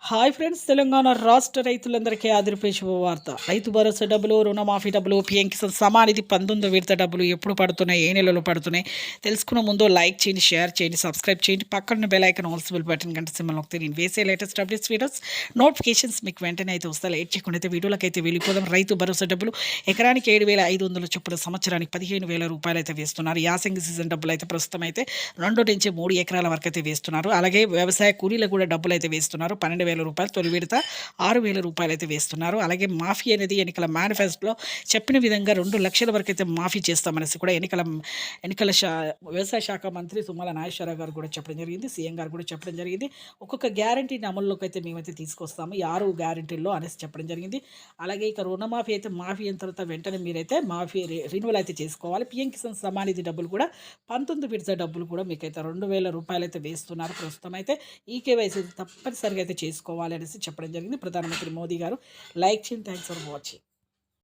Hi friends, Telangana రాష్ట్ర రైతులందరికీ ఆదిరిపోయే శుభవార్త. రైతు భరోసా డబ్బులు, రుణమాఫీ డబ్బులు, పీఎం కిసాన్ సమానిధి 19వ విడత డబ్బులు ఎప్పుడు పడుతున్నాయి, ఏ నెలలో పడుతున్నాయి తెలుసుకున్న ముందు లైక్ చేయండి, షేర్ చేయండి, సబ్స్క్రైబ్ చేయండి. పక్కన బెల్ ఐకాన్ ఆల్సిబుల్ బటన్ గంట సింబల్ నొక్కితే నేను వేసే లేటెస్ట్ అప్డేట్స్ వీడియోస్ నోటిఫికేషన్స్ మీకు వెంటనే అయితే వస్తాయి. లేట్ చేయకుండా అయితే వీడియోలకు అయితే వెళ్ళిపోదాం. రైతు భరోసా డబ్బులు ఎకరానికి 7,500 చొప్పున సంవత్సరానికి 15,000 రూపాయలు అయితే వేస్తున్నారు. యాసంగి సీజన్ డబ్బులు అయితే ప్రస్తుతం అయితే 2 నుంచి 3 ఎకరాల వరకు అయితే వేస్తున్నారు. అలాగే వ్యవసాయ కూలీలకు కూడా డబ్బులు అయితే వేస్తున్నారు. 12,000 రూపాయలు తొలి విడత 6,000 రూపాయలు అయితే వేస్తున్నారు. అలాగే మాఫీ అనేది ఎన్నికల మేనిఫెస్టోలో చెప్పిన విధంగా 2 లక్షల వరకు అయితే మాఫీ చేస్తామనేసి కూడా ఎన్నికల వ్యవసాయ శాఖ మంత్రి తుమ్మల నాగేశ్వరరావు గారు కూడా చెప్పడం జరిగింది. సీఎం గారు కూడా చెప్పడం జరిగింది. ఒక్కొక్క గ్యారంటీని అమల్లోకి అయితే మేమైతే తీసుకొస్తాము, ఈ 6 గ్యారంటీల్లో అనేసి చెప్పడం జరిగింది. అలాగే ఇక రుణమాఫీ అయితే మాఫీ అయిన తర్వాత వెంటనే మీరైతే మాఫీ రిన్యువల్ అయితే చేసుకోవాలి. పీఎం కిసాన్ సమానిధి డబ్బులు కూడా 19 విడత డబ్బులు కూడా మీకైతే 2,000 రూపాయలు అయితే వేస్తున్నారు. ప్రస్తుతం అయితే ఈ కేవైసీ తప్పనిసరిగా అయితే చేసుకోవాలి అనేసి చెప్పడం జరిగింది ప్రధానమంత్రి మోదీ గారు. లైక్ చేయండి. Thanks for watching.